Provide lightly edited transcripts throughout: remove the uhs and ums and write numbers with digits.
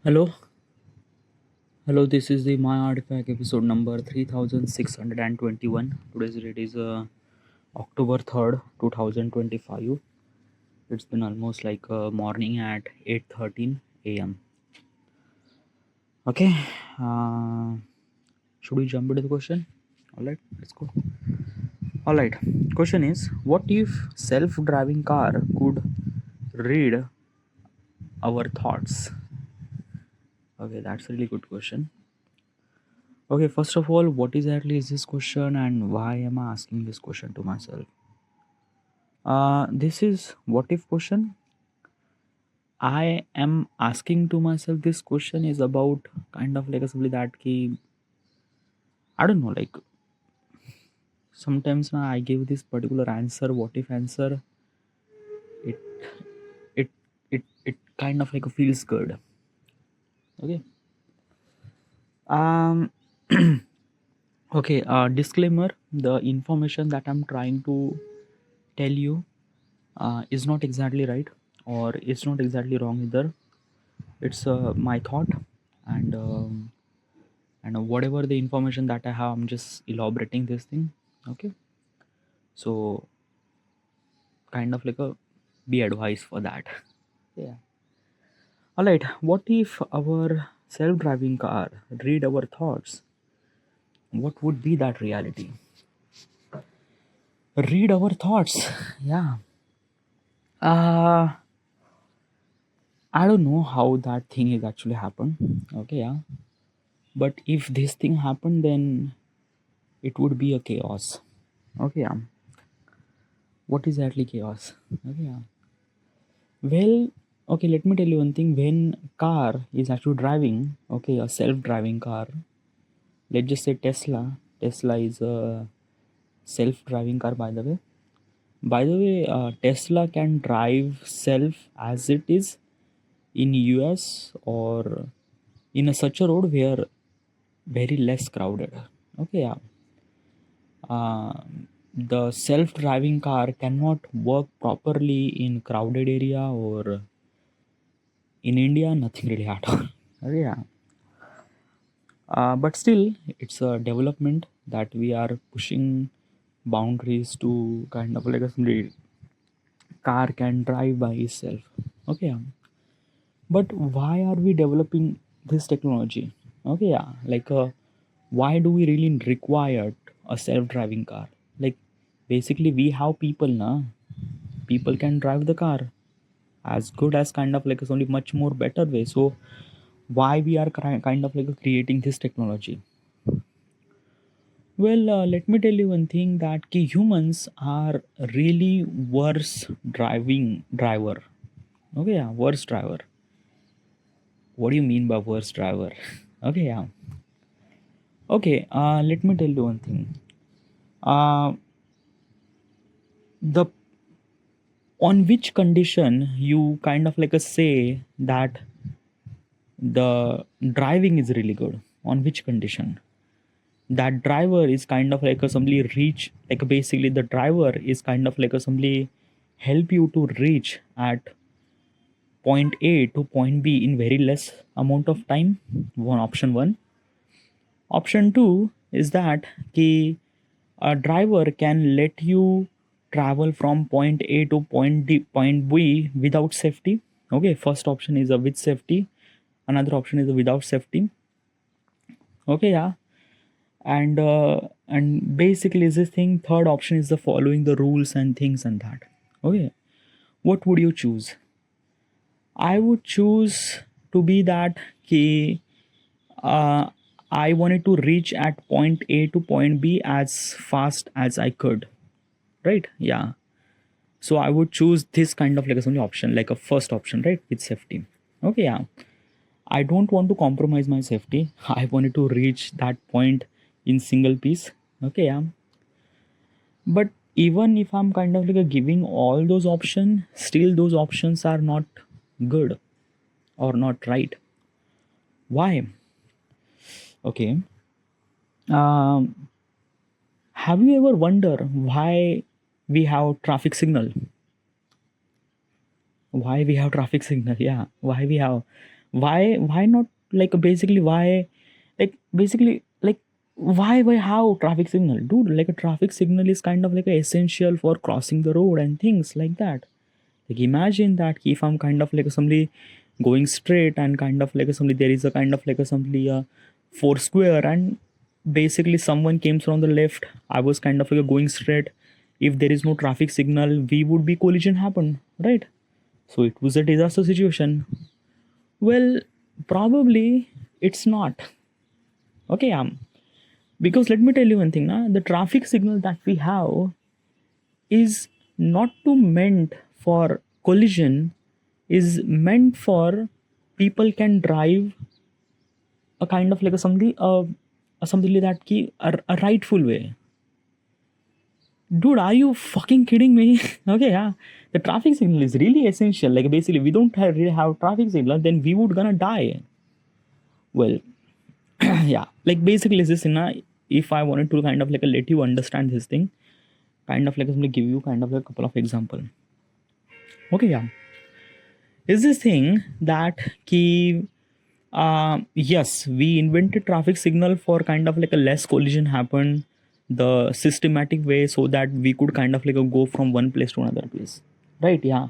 Hello, hello. This is the My Artifact episode number 3621. Today's date is October 3rd, 2025. It's been almost like morning at 8:13 a.m. Okay, uh, should we jump into the question? All right, let's go. All right, question is, what if self-driving car could read our thoughts? Okay, that's a really good question. Okay, first of all, what exactly is this question and why am I asking this question to myself? This is what if question. I am asking to myself this question is about kind of like a simply that key. I don't know, like sometimes now I give this particular answer, what if answer, it it it kind of like feels good. Okay. Um okay, disclaimer, the information that I'm trying to tell you is not exactly right or it's not exactly wrong either. It's my thought, and whatever the information that I have, I'm just elaborating this thing. Okay, so kind of like a be advice for that. Yeah. All right. What if our self-driving car read our thoughts? What would be that reality? Read our thoughts. Yeah. Uh I don't know how that thing is actually happened. Okay, yeah. But if this thing happened, then it would be a chaos. Okay, yeah. What is exactly chaos? Okay, yeah. Well, okay, let me tell you one thing. When car is actually driving, okay, a self-driving car, let's just say Tesla. Tesla is a self-driving car, by the way. By the way, Tesla can drive self as it is in US or in a such a road where very less crowded. Okay, yeah. Uh, the self-driving car cannot work properly in crowded area or in India, nothing really at all. Yeah. But still, it's a development that we are pushing boundaries to kind of like a simply car can drive by itself. Okay. Yeah. But why are we developing this technology? Okay. Yeah. Like, why do we really require a self-driving car? Like, basically, we have people now. People can drive the car as good as kind of like it's only much more better way. So why we are kind of like creating this technology? Well, let me tell you one thing that humans are really worse driving driver. Okay, yeah, worse driver. What do you mean by worse driver? Okay, yeah. Okay, let me tell you one thing. Uh, the on which condition you kind of like a say that the driving is really good? On which condition? That driver is kind of like a somebody reach, like basically the driver is kind of like a somebody help you to reach at point A to point B in very less amount of time. One option one. Option two is that a driver can let you travel from point A to point B without safety. Okay, first option is a with safety. Another option is a without safety. Okay, yeah. And basically is this thing, third option is the following the rules and things and that. Okay, what would you choose? I would choose to be that key. uh, I wanted to reach at point A to point B as fast as I could, right? Yeah, so I would choose this kind of like a only option, like a first option, right, with safety. Okay, yeah. I don't want to compromise my safety. I wanted to reach that point in single piece. Okay, yeah. But even if I'm kind of like a giving all those options, still those options are not good or not right. Why? Okay. Um, have you ever wondered why we have traffic signal? Why we have traffic signal? Yeah. Why we have? Why not, like, basically why, like, basically, like, why how traffic signal, dude? Like, a traffic signal is kind of like essential for crossing the road and things like that. Like, imagine that if I'm kind of like somebody going straight, and kind of like somebody, there is a kind of like somebody four square, and basically someone came from the left, I was kind of like going straight. If there is no traffic signal, we would be collision happen, right? So it was a disaster situation. Well, probably it's not. Okay, because let me tell you one thing, na, the traffic signal that we have is not to meant for collision, is meant for people can drive a kind of like a something like that ki a rightful way. Dude, are you fucking kidding me? Okay, yeah, the traffic signal is really essential. Like, basically, we don't really have traffic signal, then we would gonna die. Well, yeah, like, basically this in a, if I wanted to kind of like let you understand this thing, kind of like I'm gonna give you kind of like a couple of example. Okay, yeah, is this thing that key, yes, we invented traffic signal for kind of like a less collision happen, the systematic way, so that we could kind of like go from one place to another place, right? Yeah.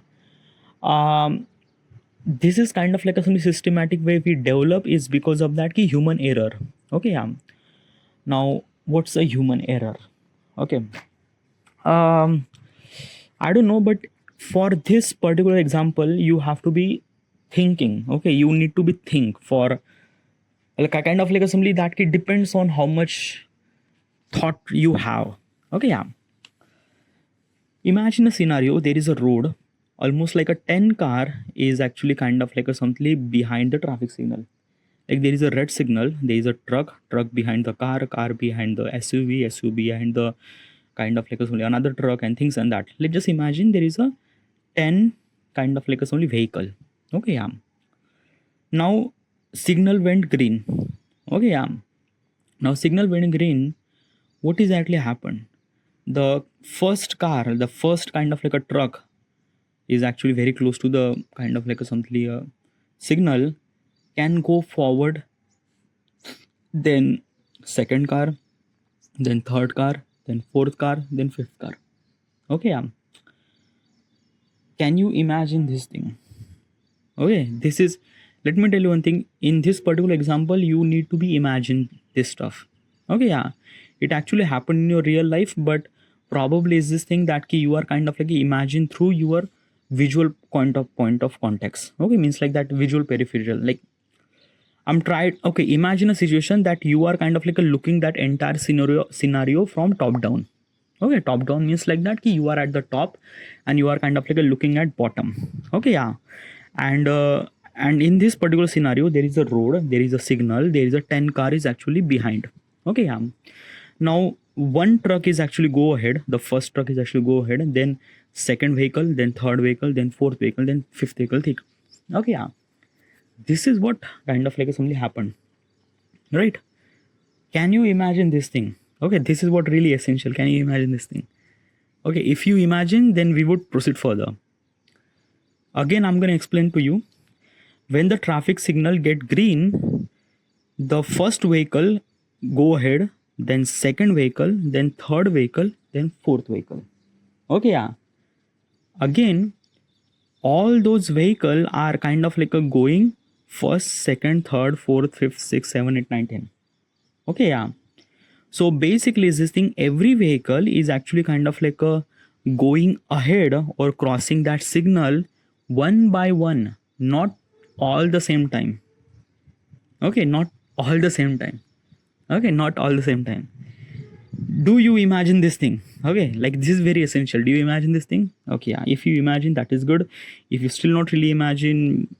um this is kind of like a some systematic way we develop is because of that key human error. Okay, yeah. Now, what's a human error? Okay. um I don't know, but for this particular example, you have to be thinking. Okay, you need to be think for like a kind of like assembly that it depends on how much thought you have. Okay, yeah. Imagine a scenario, there is a road, almost like a 10 car is actually kind of like a something behind the traffic signal. Like, there is a red signal, there is a truck behind the car behind the SUV behind the kind of like a only another truck and things and that. Let's just imagine there is a 10 kind of like a only vehicle. Okay, yeah. Now, signal went green. Okay, yeah. Now, signal went green. What exactly happened? The first car, the first kind of like a truck, is actually very close to the kind of like a something signal, can go forward, then second car, then third car, then fourth car, then fifth car. Okay, yeah. Can you imagine this thing? Okay, this is, let me tell you one thing. In this particular example, you need to be imagine this stuff. Okay, yeah. It actually happened in your real life, but probably is this thing that you are kind of like imagine through your visual point of context. Okay, means like that visual peripheral. Like, I'm tried. Okay, imagine a situation that you are kind of like looking that entire scenario from top down. Okay, top down means like that ki you are at the top and you are kind of like looking at bottom. Okay, yeah. And in this particular scenario, there is a road, there is a signal, there is a 10 car is actually behind. Okay, yeah. Now, one truck is actually go ahead, the first truck is actually go ahead, and then second vehicle, then third vehicle, then fourth vehicle, then fifth vehicle. Okay, yeah. This is what kind of like something happened, right? Can you imagine this thing? Okay, this is what really essential. Can you imagine this thing? Okay, if you imagine, then we would proceed further. Again, I'm going to explain to you. When the traffic signal get green, the first vehicle go ahead, then second vehicle, then third vehicle, then fourth vehicle. Okay, yeah. Again, all those vehicle are kind of like a going first, second, third, fourth, fifth, sixth, seven, eight, nine, 10. Okay, yeah. So basically, this thing, every vehicle is actually kind of like a going ahead or crossing that signal one by one, not all the same time. Okay, not all the same time. Okay, not all the same time. Do you imagine this thing? Okay, like this is very essential. Do you imagine this thing? Okay, yeah. If you imagine, that is good. If you still not really imagine,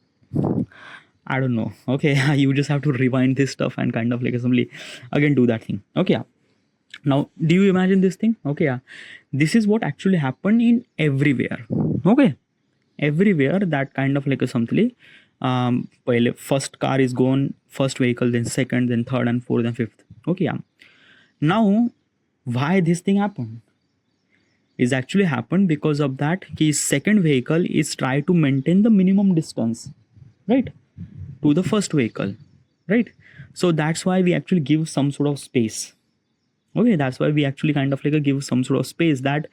I don't know. Okay, you just have to rewind this stuff and kind of like assembly again do that thing. Okay, yeah. Now, do you imagine this thing? Okay, yeah. This is what actually happened in everywhere. Okay, everywhere that kind of like a something. Well, first car is gone, first vehicle, then second, then third, and fourth, and fifth. Okay, yeah. Now, why this thing happened? Is actually happened because of that his second vehicle is try to maintain the minimum distance, right? to the first vehicle, right? So that's why we actually give some sort of space. Okay, that's why we actually kind of like give some sort of space that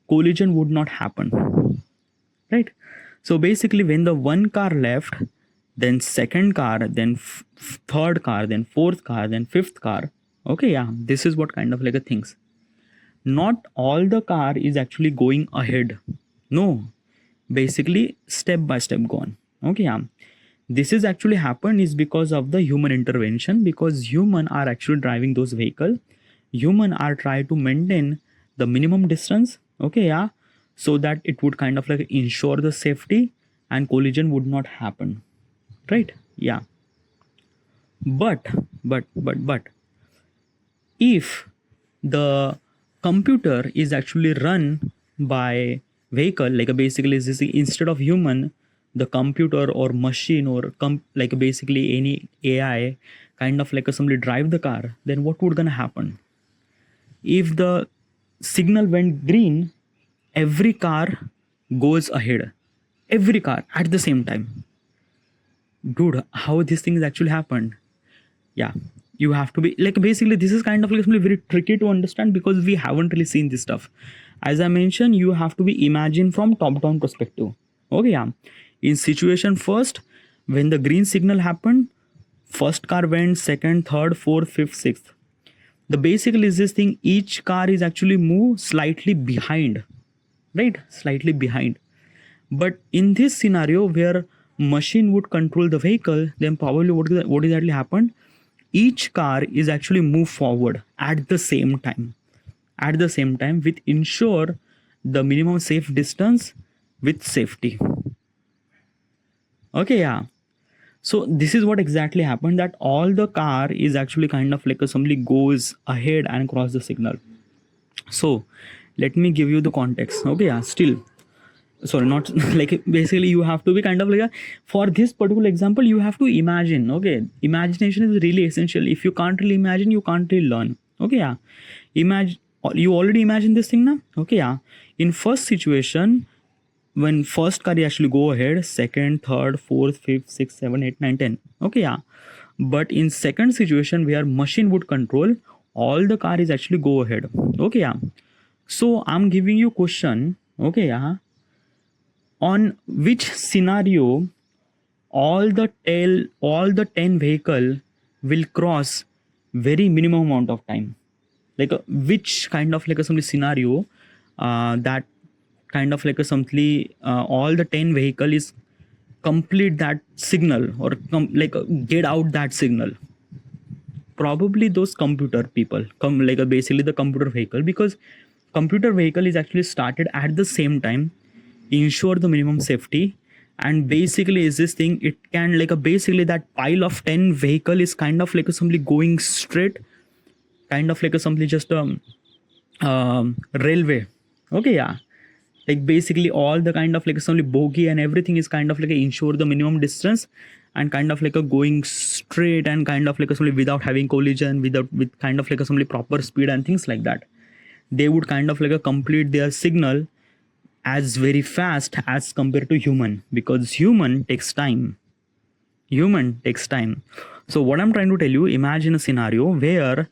collision would not happen, right? So basically, when the one car left, then second car, then third car, then fourth car, then fifth car. Okay, yeah, this is what kind of like a things. Not all the car is actually going ahead. No, basically step by step gone. Okay, yeah. This is actually happened is because of the human intervention, because human are actually driving those vehicle. Human are trying to maintain the minimum distance. Okay, yeah, so that it would kind of like ensure the safety and collision would not happen, right? Yeah. But if the computer is actually run by vehicle, like basically this is instead of human, the computer or machine or like basically any AI kind of like assembly drive the car, then what would gonna happen? If the signal went green, every car goes ahead, every car at the same time. Dude, how these things actually happened? Yeah, you have to be like basically this is kind of like something very tricky to understand because we haven't really seen this stuff. As I mentioned, you have to be imagined from top down perspective. Okay, yeah. In situation first, when the green signal happened, first car went, second, third, fourth, fifth, sixth. The basically is this thing, each car is actually move slightly behind, right? Slightly behind. But in this scenario where machine would control the vehicle, then probably what exactly happened? Each car is actually move forward at the same time. At the same time, with ensure the minimum safe distance with safety. Okay, yeah. So this is what exactly happened, that all the car is actually kind of like assembly goes ahead and cross the signal. So let me give you the context. Okay, yeah. Still, sorry, not like basically you have to be kind of like for this particular example you have to imagine. Okay, imagination is really essential. If you can't really imagine, you can't really learn. Okay, yeah. Imagine, you already imagine this thing now. Okay, yeah. In first situation, when first car actually go ahead, second, third, fourth, fifth, sixth, seven, eight, nine, 10. Okay, yeah. But in second situation where machine would control, all the car is actually go ahead. Okay, yeah. So I'm giving you question. Okay, yeah. On which scenario all the 10 vehicle will cross very minimum amount of time, like which kind of like a some scenario that kind of like a something all the 10 vehicle is complete that signal or get out that signal. Probably those computer people come like basically the computer vehicle, because computer vehicle is actually started at the same time, ensure the minimum safety. And basically is this thing, it can like a basically that pile of 10 vehicle is kind of like a simply going straight, kind of like a simply just railway. Okay, yeah. Like basically all the kind of like some bogey and everything is kind of like a ensure the minimum distance and kind of like a going straight and kind of like a somebody without having collision, without with kind of like a somebody proper speed and things like that. They would kind of like a complete their signal as very fast as compared to human, because human takes time. Human takes time. So what I'm trying to tell you, imagine a scenario where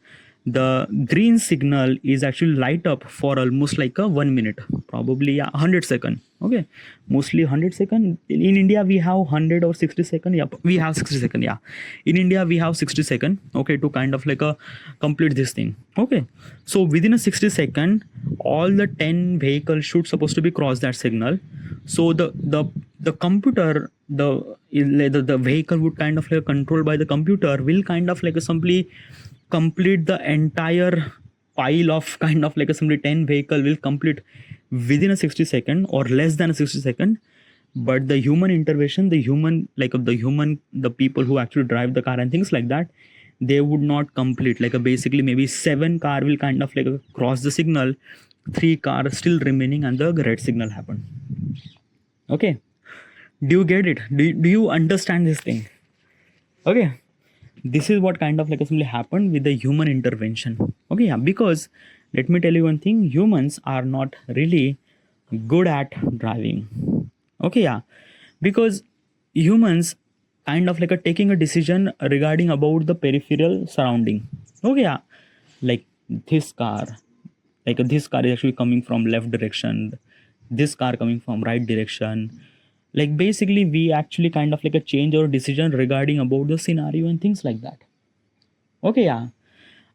the green signal is actually light up for almost like a 1 minute, probably 100 second. Okay, mostly 100 second. In India we have 100 or 60 second. Yeah, we have 60 second. Yeah, in India we have 60 second. Okay, to kind of like a complete this thing. Okay, so within a 60 second, all the 10 vehicles should supposed to be cross that signal. So the computer, the vehicle would kind of like controlled by the computer will kind of like simply complete the entire pile of kind of like assembly 10 vehicle will complete within a 60 second or less than a 60 second. But the human intervention, the human like the people who actually drive the car and things like that, they would not complete like a basically maybe 7 car will kind of like cross the signal, 3 cars still remaining and the red signal happen. Okay, do you get it? Do you understand this thing? Okay, this is what kind of like simply happened with the human intervention. Okay, yeah, because let me tell you one thing, humans are not really good at driving. Okay, yeah, because humans kind of like a taking a decision regarding about the peripheral surrounding. Okay, yeah, like this car, like this car is actually coming from left direction, this car coming from right direction. Like basically, we actually kind of like a change our decision regarding about the scenario and things like that. Okay, yeah,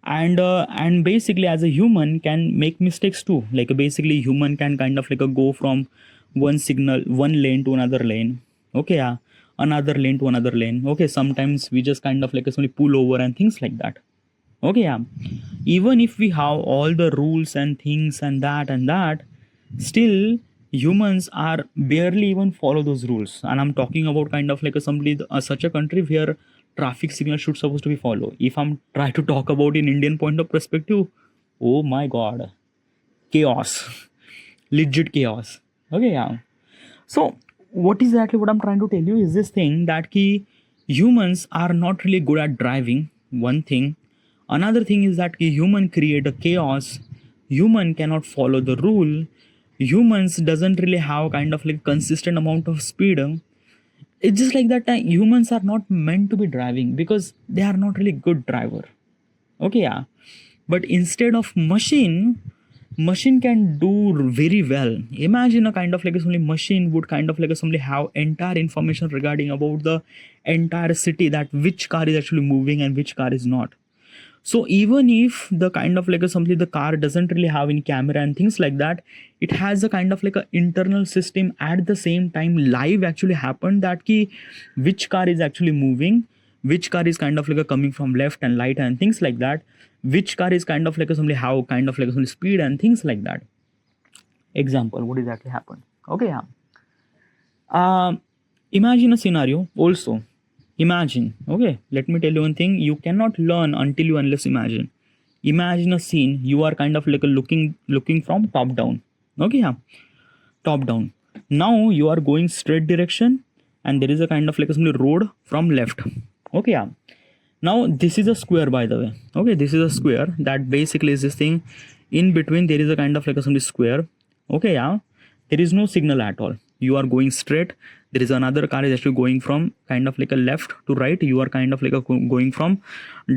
and basically as a human can make mistakes too. Like basically human can kind of like a go from one lane to another lane. Okay, yeah, another lane to another lane. Okay, sometimes we just kind of like a simply pull over and things like that. Okay, yeah, even if we have all the rules and things and that, still humans are barely even follow those rules. And I'm talking about kind of like a somebody such a country where traffic signal should supposed to be follow. If I'm trying to talk about in Indian point of perspective, oh my god, chaos, legit chaos. Okay, yeah. So what exactly what I'm trying to tell you is this thing that key humans are not really good at driving. One thing. Another thing is that human create a chaos. Human cannot follow the rule. Humans doesn't really have kind of like consistent amount of speed. It's just like that humans are not meant to be driving because they are not really good driver. Okay, yeah. But instead of machine can do very well. Imagine a kind of like a somebody machine would kind of like a somebody have entire information regarding about the entire city, that which car is actually moving and which car is not. So even if the kind of like a something the car doesn't really have any camera and things like that, it has a kind of like a internal system at the same time live actually happened that key which car is actually moving, which car is kind of like a coming from left and right and things like that, which car is kind of like a somebody how kind of like a somebody speed and things like that. Example, what exactly happened? Okay, yeah. Imagine a scenario also. Imagine, okay, let me tell you one thing. You cannot learn until you unless imagine. Imagine a scene. You are kind of like a looking from top down. Okay, yeah, top down. Now you are going straight direction, and there is a kind of like a simply road from left. Okay, yeah. Now this is a square, by the way. Okay, this is a square that basically is this thing. In between there is a kind of like a simply square. Okay, yeah. There is no signal at all. You are going straight. There is another car is actually going from kind of like a left to right. You are kind of like a going from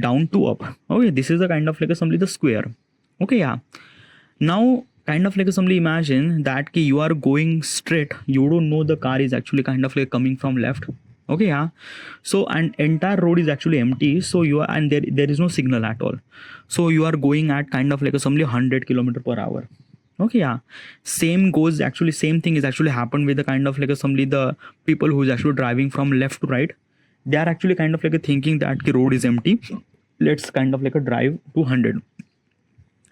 down to up. Okay, this is a kind of like a simply the square. Okay, yeah. Now kind of like a simply imagine that ki you are going straight. You don't know the car is actually kind of like coming from left. Okay, yeah. So and entire road is actually empty. So you are and there is no signal at all. So you are going at kind of like a simply 100 km/h. Okay, yeah. Same goes actually same thing is actually happened with the kind of like a somebody the people who's actually driving from left to right. They are actually kind of like a thinking that the road is empty. Let's kind of like a drive to 100.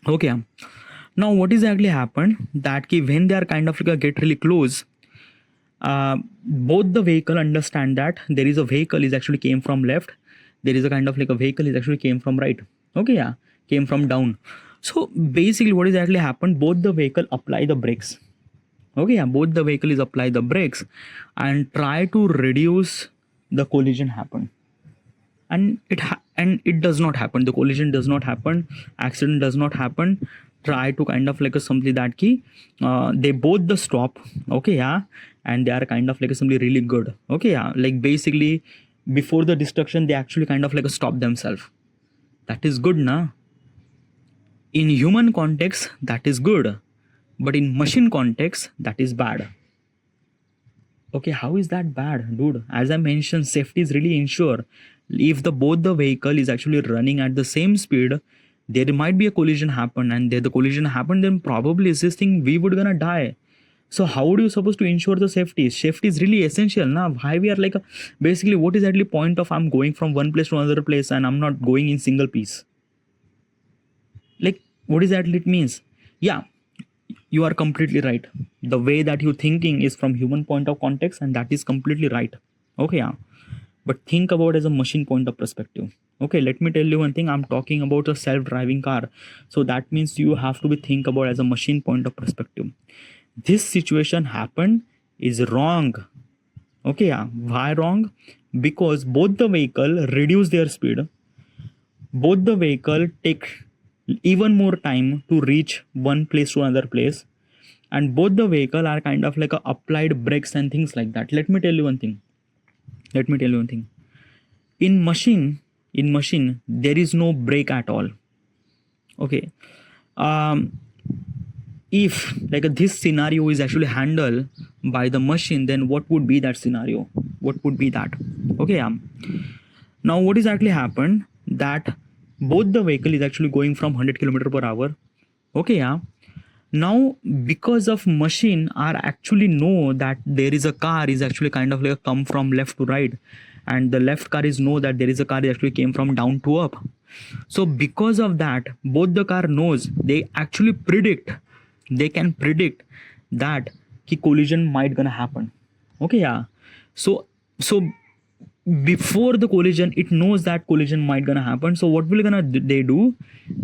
Okay, yeah. Now what exactly happened that when they are kind of like a get really close, both the vehicle understand that there is a vehicle is actually came from left, there is a kind of like a vehicle is actually came from right. Okay, yeah, came from down. So basically what is actually happened, both the vehicle apply the brakes. Okay, yeah, both the vehicle is apply the brakes and try to reduce the collision happen. And it does not happen, the collision does not happen, accident does not happen. Try to kind of like a something that key they both the stop. Okay, yeah. And they are kind of like a something really good. Okay, yeah, like basically before the destruction they actually kind of like a stop themselves. That is good, na? In human context that is good, but in machine context that is bad. Okay, how is that bad, dude? As I mentioned, safety is really ensured. If the both the vehicle is actually running at the same speed, there might be a collision happen, and there the collision happen, then probably is this thing we would gonna die. So how do you supposed to ensure the safety? Safety is really essential now. Why we are like basically what is actually point of I'm going from one place to another place and I'm not going in single piece? Like what is that it means? Yeah, you are completely right. The way that you thinking is from human point of context, and that is completely right. Okay, yeah. But think about as a machine point of perspective. Okay, let me tell you one thing. I'm talking about a self-driving car. So that means you have to be think about as a machine point of perspective. This situation happened is wrong. Okay, yeah. Why wrong? Because both the vehicle reduce their speed. Both the vehicle take even more time to reach one place to another place, and both the vehicle are kind of like a applied brakes and things like that. Let me tell you one thing. in machine there is no break at all. Okay. um if like this scenario is actually handled by the machine, then what would be that scenario? What would be that? Okay. Now what is actually happened that both the vehicle is actually going from 100 km per hour. Okay. Now because of machine are actually know that there is a car is actually kind of like come from left to right, and the left car is know that there is a car that actually came from down to up. So because of that, both the car knows, they actually predict, they can predict that ki collision might gonna happen. Okay. So before the collision it knows that collision might gonna happen. So what will gonna they do,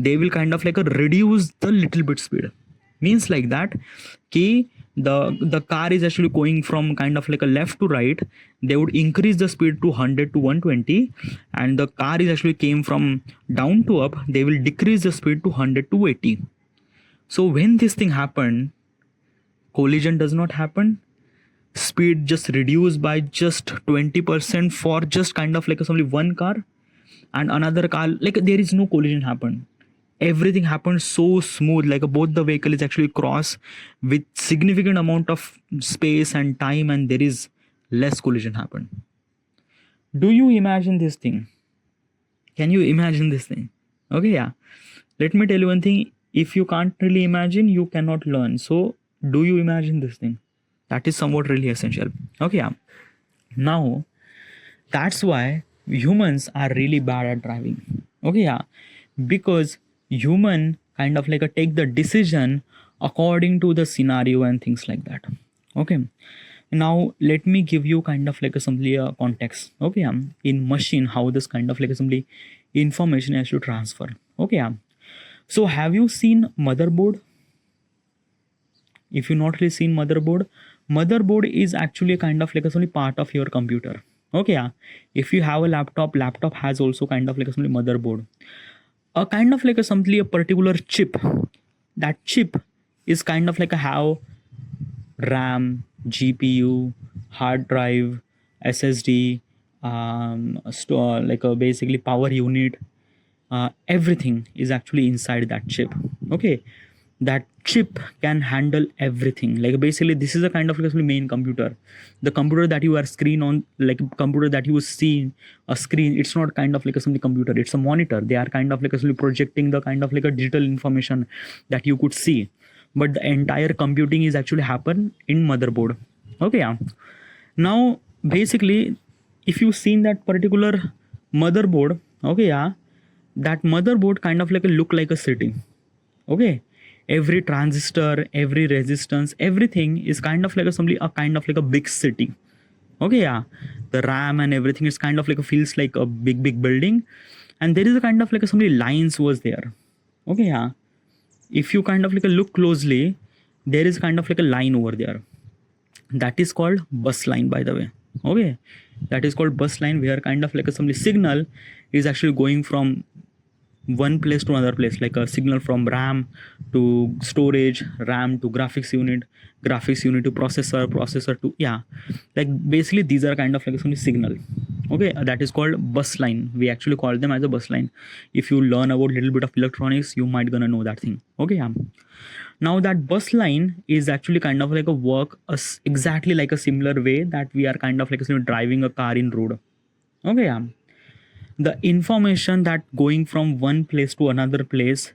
they will kind of like reduce the little bit speed. Means like that ki the car is actually going from kind of like a left to right, they would increase the speed to 100 to 120, and the car is actually came from down to up, they will decrease the speed to 100 to 80. So when this thing happened, collision does not happen, speed just reduced by just 20% for just kind of like only one car, and another car like there is no collision happen. Everything happened so smooth, like both the vehicle is actually cross with significant amount of space and time, and there is less collision happen. Do you imagine this thing? Can you imagine this thing? Okay. Let me tell you one thing, if you can't really imagine you cannot learn. So do you imagine this thing? That is somewhat really essential. Okay. Now that's why humans are really bad at driving. Okay. Because human kind of like take the decision according to the scenario and things like that. Okay. Now let me give you kind of like simply a context. Okay. In machine how this kind of like simply information has to transfer. Okay. So have you seen motherboard? If you not really seen motherboard is actually a kind of like a only part of your computer. Okay. If you have a laptop has also kind of like a only motherboard, a kind of like a simply a particular chip. That chip is kind of like a how RAM, GPU, hard drive, SSD, store like a basically power unit, everything is actually inside that chip. Okay. That chip can handle everything. Like basically this is a kind of like main computer. The computer that you are screen on, like computer that you see a screen, it's not kind of like a simply computer, it's a monitor. They are kind of like a projecting the kind of like a digital information that you could see, but the entire computing is actually happen in motherboard. Okay. Now basically if you seen that particular motherboard, okay, that motherboard kind of like a look like a city. Okay. Every transistor, every resistance, everything is kind of like a kind of like a big city. Okay. The RAM and everything is kind of like feels like a big building, and there is a kind of like some lines was there. Okay. If you kind of like look closely, there is kind of like a line over there. That is called bus line, by the way. Okay. That is called bus line, where kind of like some signal is actually going from one place to another place, like a signal from RAM to storage, RAM to graphics unit to processor to like basically these are kind of like some signal. Okay. That is called bus line. We actually call them as a bus line. If you learn about little bit of electronics, you might gonna know that thing. Okay. Now that bus line is actually kind of like a work exactly like a similar way that we are kind of like driving a car in road. Okay. The information that going from one place to another place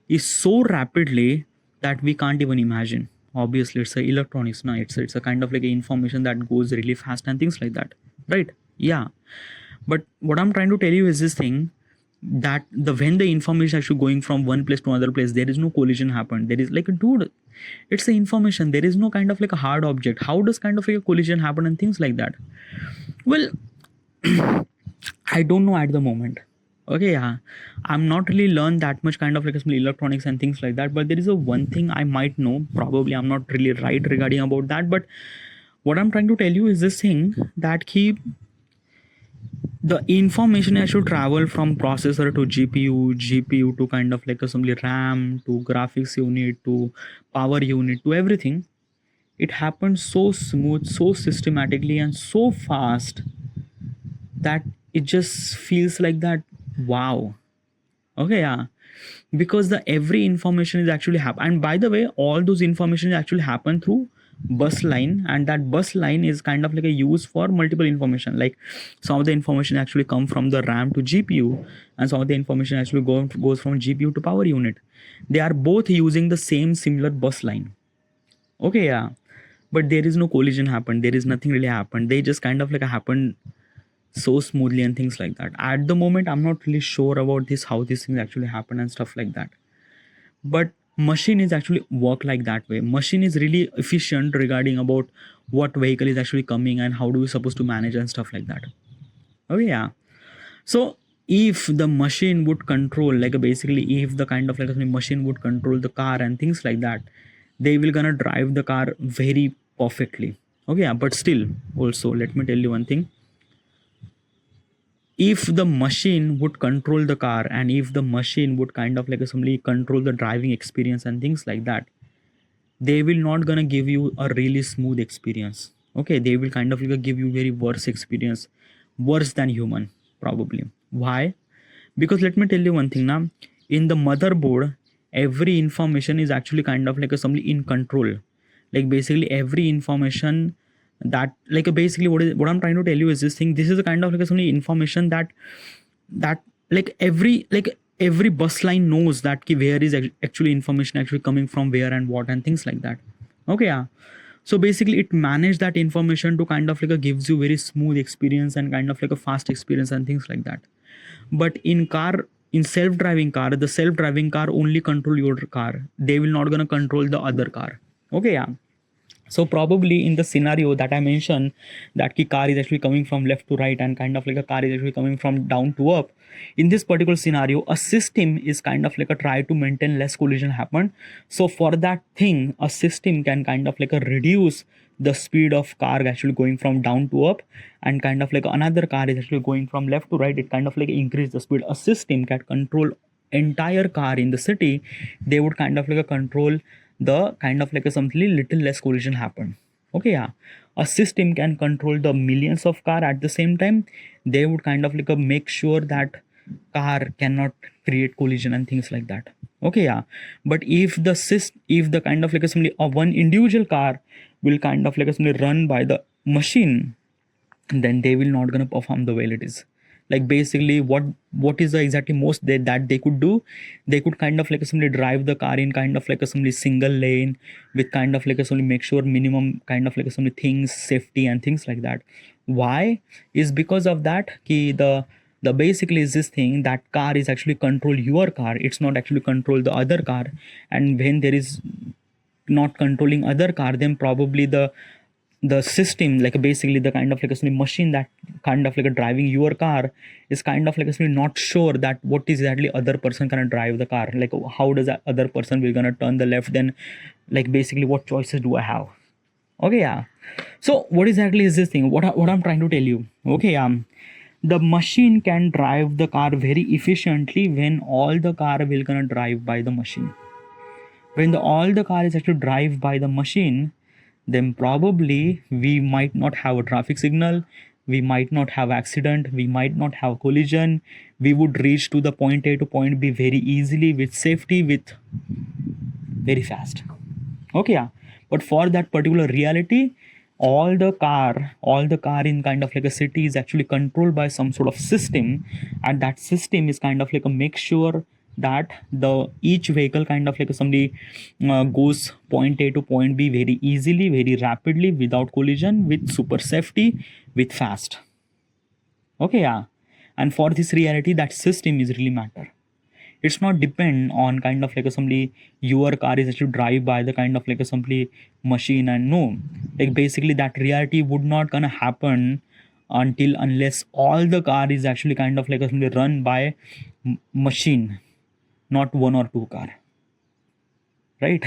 is so rapidly that we can't even imagine. Obviously it's a electronics now, it's a kind of like a information that goes really fast and things like that, right? Yeah. But what I'm trying to tell you is this thing, that when the information actually going from one place to another place, there is no collision happen. There is like, dude, it's the information, there is no kind of like a hard object. How does kind of like a collision happen and things like that? Well, I don't know at the moment. Okay. I'm not really learned that much kind of like electronics and things like that, but there is a one thing I might know. Probably I'm not really right regarding about that, but what I'm trying to tell you is this thing, that the information has to travel from processor to GPU to kind of like assembly RAM to graphics unit to power unit to everything. It happens so smooth, so systematically, and so fast that it just feels like that. Wow. Okay, yeah, because the every information is actually happen, and by the way, all those information actually happen through bus line, and that bus line is kind of like a use for multiple information. Like some of the information actually come from the RAM to GPU, and some of the information actually goes from GPU to power unit. They are both using the same similar bus line. Okay, yeah, but there is no collision happened, there is nothing really happened, they just kind of like happened so smoothly and things like that. At the moment, I'm not really sure about this, how these things actually happen and stuff like that. But machine is actually work like that way. Machine is really efficient regarding about what vehicle is actually coming and how do we supposed to manage and stuff like that. Oh yeah. So if the machine would control, like basically if the kind of like a machine would control the car and things like that, they will gonna drive the car very perfectly. Okay, yeah, but still also let me tell you one thing. If the machine would control the car, and if the machine would kind of like assembly control the driving experience and things like that, they will not gonna give you a really smooth experience. Okay, they will kind of like give you very worse experience, worse than human probably. Why? Because let me tell you one thing now. In the motherboard, every information is actually kind of like assembly in control. Like basically every information that like basically what I'm trying to tell you is this thing. This is a kind of like assembly information that like every bus line knows that ki where is actually information actually coming from where and what and things like that. Okay, yeah. So basically it manage that information to kind of like a gives you very smooth experience and kind of like a fast experience and things like that. But in car, in self-driving car, the self-driving car only control your car, they will not gonna control the other car. Okay, yeah. So probably in the scenario that I mentioned, that ki car is actually coming from left to right and kind of like a car is actually coming from down to up. In this particular scenario, a system is kind of like a try to maintain less collision happen. So for that thing, a system can kind of like a reduce the speed of car actually going from down to up, and kind of like another car is actually going from left to right, it kind of like increase the speed. A system can control entire car in the city, they would kind of like a control the kind of like a something little less collision happen. Okay, yeah. A system can control the millions of car at the same time, they would kind of like a make sure that car cannot create collision and things like that. Okay, yeah. But if the kind of like a simply a one individual car will kind of like a simply run by the machine, then they will not gonna perform the way it is. Like basically what is the exactly most that they could do, they could kind of like simply drive the car in kind of like a simply single lane with kind of like a simply make sure minimum kind of like a simply things safety and things like that. Why? Is because of that ki the basically is this thing that car is actually control your car, it's not actually control the other car. And when there is not controlling other car, then probably the system, like basically the kind of like a machine that kind of like a driving your car is kind of like a not sure that what is exactly other person gonna drive the car, like how does that other person will gonna turn the left, then like basically what choices do I have. Okay, yeah. So what exactly is this thing, what I'm trying to tell you. Okay, the machine can drive the car very efficiently when all the car will gonna drive by the machine. When all the car is actually drive by the machine, then probably we might not have a traffic signal, we might not have accident, we might not have collision, we would reach to the point A to point B very easily with safety, with very fast. Okay, yeah. But for that particular reality, all the car in kind of like a city is actually controlled by some sort of system, and that system is kind of like a make sure that the each vehicle kind of like somebody goes point A to point B very easily, very rapidly, without collision, with super safety, with fast. Okay, yeah. And for this reality, that system is really matter. It's not depend on kind of like a somebody your car is actually drive by the kind of like a somebody machine, and no, like basically that reality would not gonna happen until unless all the car is actually kind of like a somebody run by machine, not one or two car, right?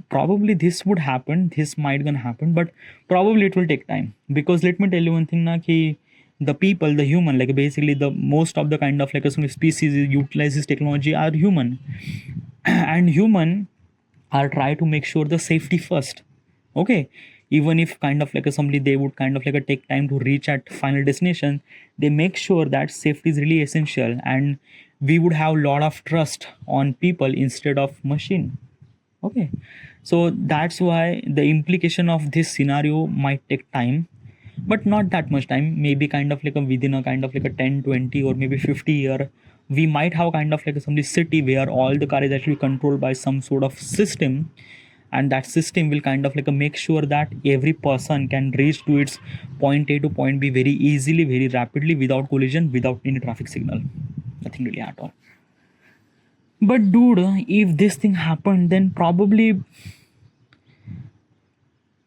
Probably this would happen, this might gonna happen, but probably it will take time. Because let me tell you one thing na ki the people, the human, like basically the most of the kind of like a species utilizes technology are human and human are try to make sure the safety first. Okay, even if kind of like a somebody they would kind of like a take time to reach at final destination, they make sure that safety is really essential, and we would have a lot of trust on people instead of machine. Okay, so that's why the implication of this scenario might take time, but not that much time. Maybe kind of like a within a kind of like a 10, 20, or maybe 50 year, we might have kind of like some city where all the car is actually controlled by some sort of system, and that system will kind of like make sure that every person can reach to its point A to point B very easily, very rapidly, without collision, without any traffic signal, nothing really at all. But dude, if this thing happened, then probably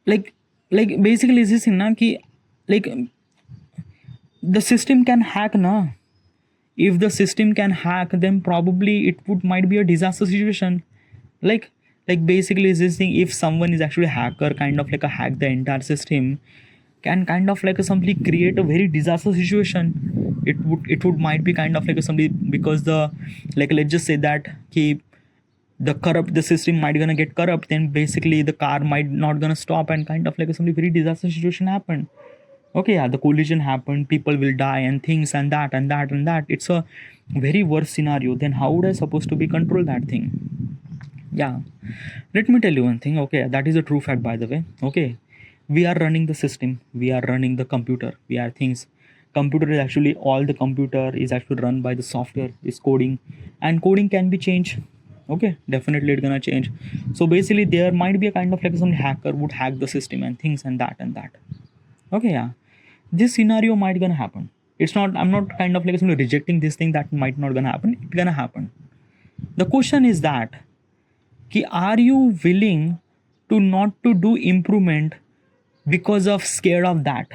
like basically is this thing na ki like the system can hack na. If the system can hack, then probably it would might be a disaster situation. like basically is this thing, if someone is actually a hacker, kind of like a hack the entire system, can kind of like somebody create a very disaster situation. It would might be kind of like somebody, because the like let's just say that ki the system might gonna get corrupt, then basically the car might not gonna stop, and kind of like somebody very disaster situation happen. Okay, yeah, the collision happened, people will die and things and that and that and that. It's a very worse scenario. Then how would I supposed to be control that thing? Yeah, let me tell you one thing. Okay, that is a true fact, by the way. Okay, we are running the system, we are running the computer, we are things. Computer is actually, all the computer is actually run by the software, is coding, and coding can be changed. Okay, definitely it's gonna change. So basically there might be a kind of like some hacker would hack the system and things and that and that. Okay, yeah, this scenario might gonna happen. It's not, I'm not kind of like rejecting this thing that might not gonna happen, it's gonna happen. The question is that ki, are you willing to not to do improvement because of scared of that?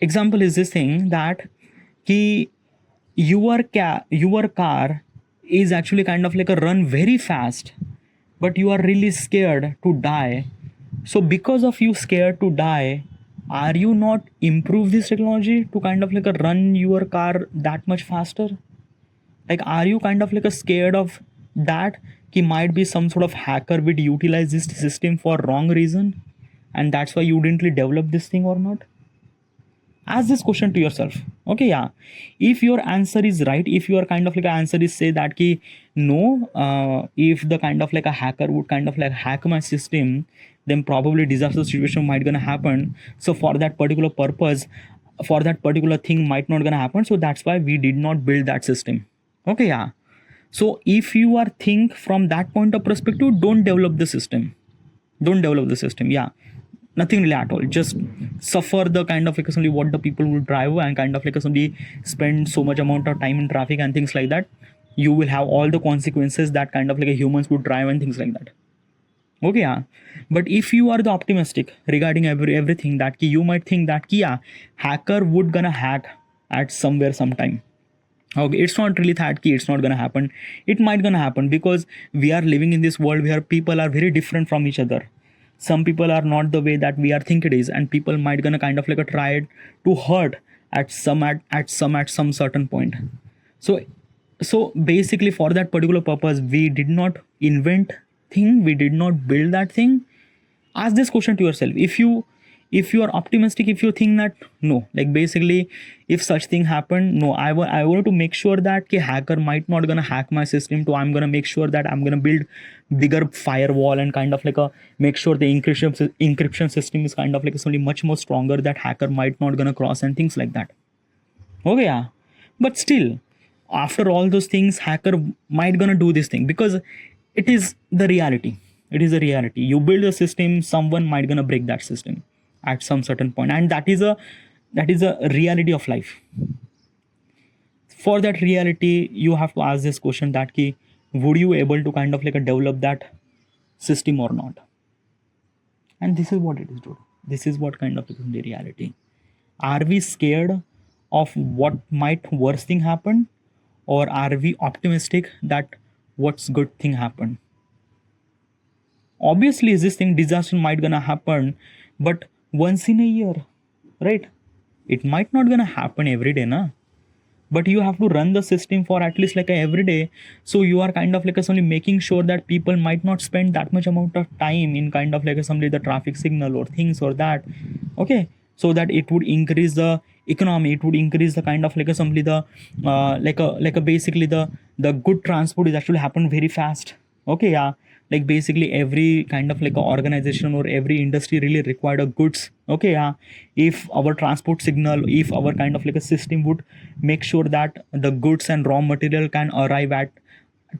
Example is this thing that ki your car is actually kind of like a run very fast, but you are really scared to die. So because of you scared to die, are you not improve this technology to kind of like a run your car that much faster? Like, are you kind of like a scared of that he might be some sort of hacker would utilize this system for wrong reason, and that's why you didn't really develop this thing or not? Ask this question to yourself. Okay, yeah, if your answer is right, if your kind of like answer is say that ki no, if the kind of like a hacker would kind of like hack my system, then probably disaster situation might gonna happen. So for that particular purpose, for that particular thing might not gonna happen, so that's why we did not build that system. Okay, yeah, so if you are think from that point of perspective, don't develop the system, don't develop the system. Yeah, nothing really at all. Just suffer the kind of like somebody what the people will drive, and kind of like somebody spend so much amount of time in traffic and things like that. You will have all the consequences that kind of like a humans would drive and things like that. Okay, yeah, but if you are the optimistic regarding everything, that ki you might think that ki yeah, hacker would gonna hack at somewhere sometime. Okay, it's not really that key, it's not gonna happen. It might gonna happen because we are living in this world where people are very different from each other. Some people are not the way that we are think it is, and people might gonna kind of like a try to hurt at some certain point. So basically for that particular purpose, we did not invent thing, we did not build that thing. Ask this question to yourself. If you are optimistic, if you think that no, like basically if such thing happened, no, I want to make sure that the hacker might not gonna hack my system, so I'm gonna make sure that I'm gonna build bigger firewall and kind of like a make sure the encryption system is kind of like something much more stronger that hacker might not gonna cross and things like that. Okay, yeah, but still after all those things, hacker might gonna do this thing because it is the reality. It is a reality. You build a system, someone might gonna break that system at some certain point, and that is a reality of life. For that reality, you have to ask this question that ki would you able to kind of like develop that system or not? And this is what it is, dude. This is what kind of is the reality. Are we scared of what might worst thing happen, or are we optimistic that what's good thing happen? Obviously this thing disaster might gonna happen, but once in a year, right? It might not gonna happen every day, na? but you have to run the system for at least like a every day. So you are kind of like a somebody making sure that people might not spend that much amount of time in kind of like a somebody the traffic signal or things or that. Okay, so that it would increase the economy, it would increase the kind of like a somebody the like a basically the good transport is actually happen very fast. Okay, yeah, like basically every kind of like a organization or every industry really required a goods. Okay, yeah, if our transport signal, if our kind of like a system would make sure that the goods and raw material can arrive at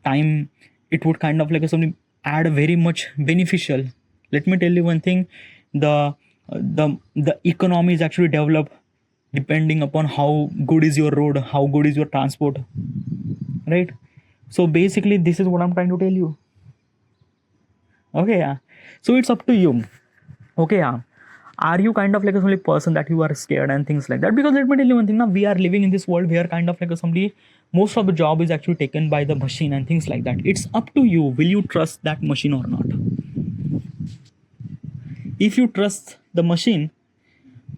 time, it would kind of like a something add very much beneficial. Let me tell you one thing, the economy is actually developed depending upon how good is your road, how good is your transport, right? So basically this is what I'm trying to tell you. Okay, yeah, so it's up to you. Okay, yeah, are you kind of like a only person that you are scared and things like that? Because let me tell you one thing, now we are living in this world where kind of like a somebody, most of the job is actually taken by the machine and things like that. It's up to you, will you trust that machine or not? If you trust the machine,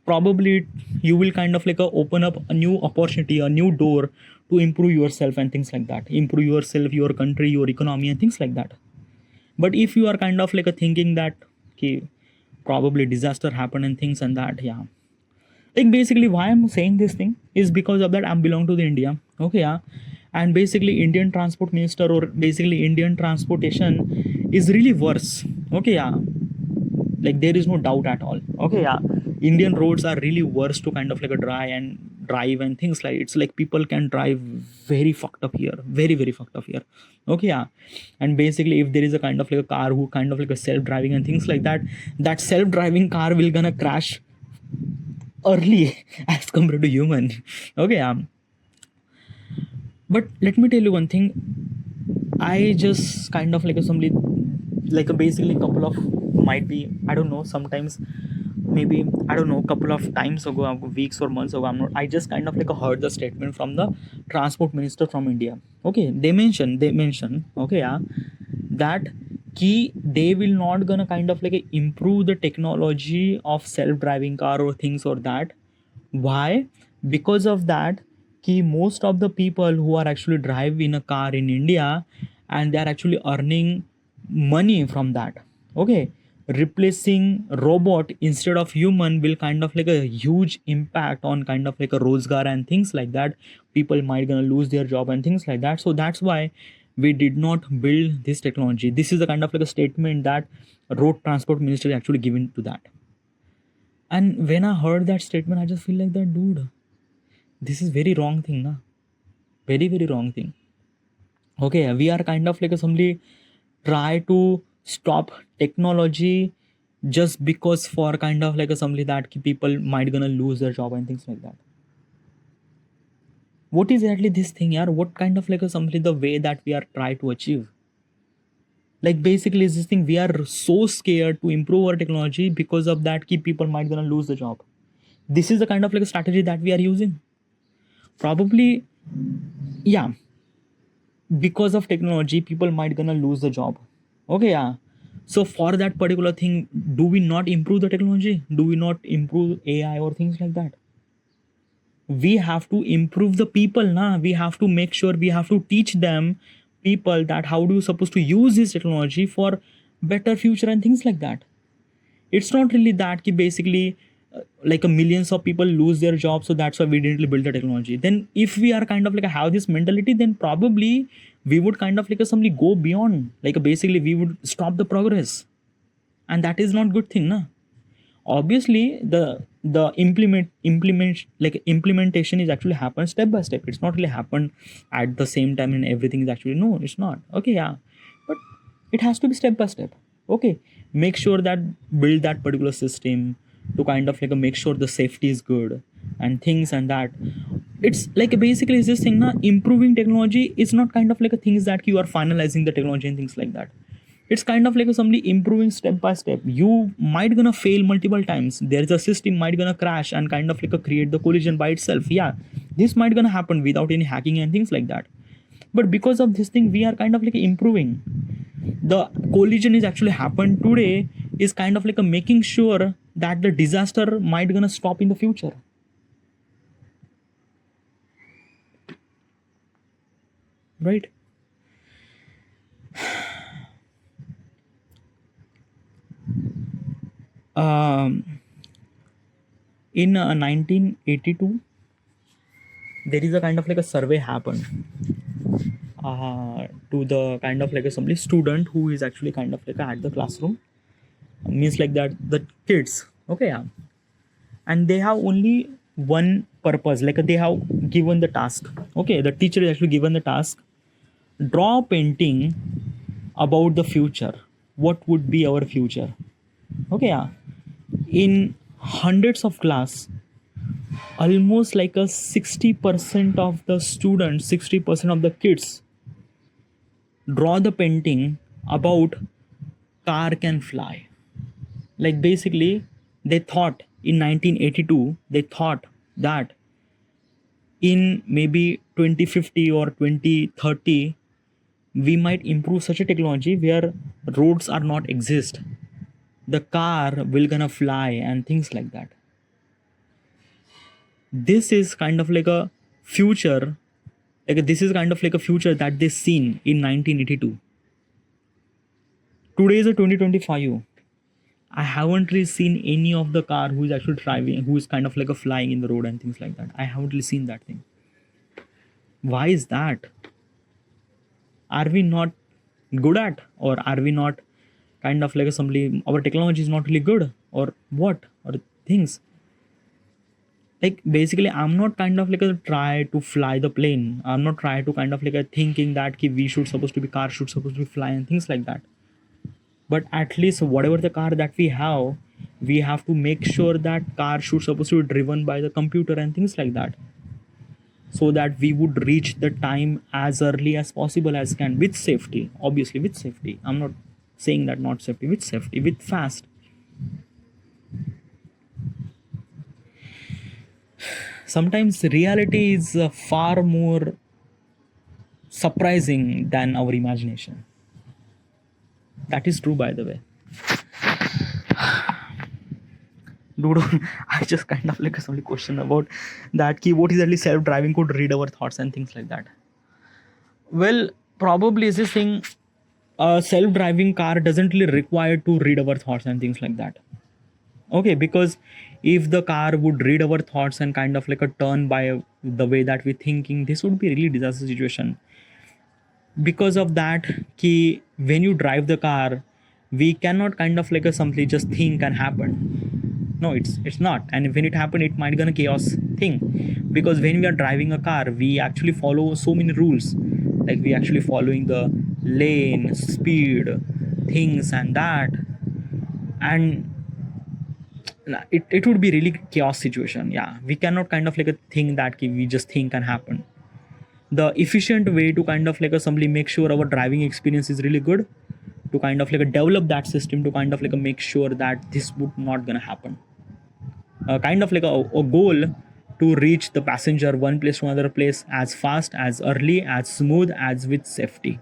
probably you will kind of like open up a new opportunity, a new door to improve yourself and things like that, improve yourself, your country, your economy and things like that. But if you are kind of like a thinking that okay, probably disaster happen and things and that, yeah, like basically why I'm saying this thing is because of that I'm belong to the India. Okay, yeah, and basically Indian transport minister or basically Indian transportation is really worse. Okay, yeah, like there is no doubt at all. Okay, yeah, Indian roads are really worse to kind of like a drive and things like, it's like people can drive very fucked up here, very very fucked up here. Okay, yeah, and basically if there is a kind of like a car who kind of like a self-driving and things like that, that self-driving car will gonna crash early as compared to human. Okay, but let me tell you one thing, I just kind of like a somebody like a basically couple of, might be, I don't know, sometimes maybe I don't know, couple of times ago, weeks or months ago, I'm not, I just kind of like heard the statement from the transport minister from India. Okay, they mention, okay, yeah, that key they will not gonna kind of like improve the technology of self-driving car or things or that. Why? Because of that key, most of the people who are actually drive in a car in India, and they are actually earning money from that. Okay, replacing robot instead of human will kind of like a huge impact on kind of like a rozgar and things like that. People might gonna lose their job and things like that. So that's why we did not build this technology. This is the kind of like a statement that road transport minister is actually given to that. And when I heard that statement, I just feel like that, dude, this is very wrong thing, na? Very, very wrong thing. Okay, we are kind of like a somebody try to stop technology just because for kind of like a somebody that people might gonna lose their job and things like that. What is exactly this thing, yeah? What kind of like a somebody the way that we are try to achieve? Like basically is this thing, we are so scared to improve our technology because of that keep people might gonna lose the job. This is the kind of like a strategy that we are using. Probably, yeah, because of technology people might gonna lose the job. Okay, yeah, so for that particular thing, do we not improve the technology? Do we not improve AI or things like that? We have to improve the people, na. We have to make sure, we have to teach them people that how do you supposed to use this technology for better future and things like that. It's not really that ki basically like a millions of people lose their jobs, so that's why we didn't really build the technology. Then if we are kind of like have this mentality, then probably we would kind of like a somebody go beyond, like basically we would stop the progress, and that is not good thing, na. Obviously the implementation is actually happen step by step. It's not really happen at the same time and everything is actually, no, it's not. Okay, yeah, but it has to be step by step. Okay, make sure that build that particular system to kind of like make sure the safety is good and things and that. It's like basically is this thing, na, improving technology is not kind of like a things that you are finalizing the technology and things like that. It's kind of like somebody improving step by step. You might gonna fail multiple times, there is a system might gonna crash and kind of like a create the collision by itself. Yeah, this might gonna happen without any hacking and things like that. But because of this thing, we are kind of like improving. The collision is actually happened today is kind of like a making sure that the disaster might gonna stop in the future. right? um, in 1982, there is a kind of like a survey happened to the kind of like a some student who is actually kind of like at the classroom, means like that the kids, okay, yeah, and they have only one purpose, like they have given the task, okay, the teacher is actually given the task, draw a painting about the future, what would be our future, okay, yeah. In hundreds of class, almost like a 60% of the students, 60% of the kids draw the painting about car can fly. Like basically they thought in 1982, they thought that in maybe 2050 or 2030 we might improve such a technology where roads are not exist, the car will gonna fly and things like that. This is kind of like a future, like this is kind of like a future that they seen in 1982. Today is a 2025. I haven't really seen any of the car who is actually driving, who is kind of like a flying in the road and things like that. I haven't really seen that thing. Why is that? Are we not good at, or are we not kind of like a somebody, our technology is not really good, or what, or things? Like basically I'm not kind of like a try to fly the plane, I'm not try to kind of like a thinking that ki we should supposed to be, car should supposed to be fly and things like that, but at least whatever the car that we have to make sure that car should supposed to be driven by the computer and things like that, so that we would reach the time as early as possible as can, with safety, obviously with safety, I'm not saying that not safety, with safety, with fast. Sometimes reality is far more surprising than our imagination. That is true, by the way. Dude, I just kind of like some question about that key, what exactly self-driving could read our thoughts and things like that. Well, probably is this thing, a self-driving car doesn't really require to read our thoughts and things like that. Okay, because if the car would read our thoughts and kind of like a turn by the way that we're thinking, this would be really disaster situation. Because of that, ki when you drive the car, we cannot kind of like a simply just think and happen. No, it's not. And when it happen, it might gonna chaos thing. Because when we are driving a car, we actually follow so many rules. Like we actually following the lane, speed, things and that. And it would be really chaos situation. Yeah, we cannot kind of like a thing that we just think can happen. The efficient way to kind of like a simply make sure our driving experience is really good, to kind of like a develop that system to kind of like a make sure that this would not gonna happen, kind of like a goal to reach the passenger one place to another place as fast, as early, as smooth, as with safety.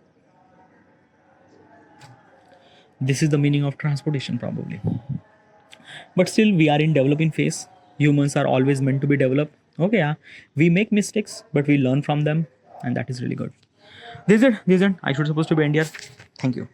This is the meaning of transportation probably. But still we are in developing phase, humans are always meant to be developed. Okay, yeah, we make mistakes but we learn from them, and that is really good. This is it, I should supposed to be end here. Thank you.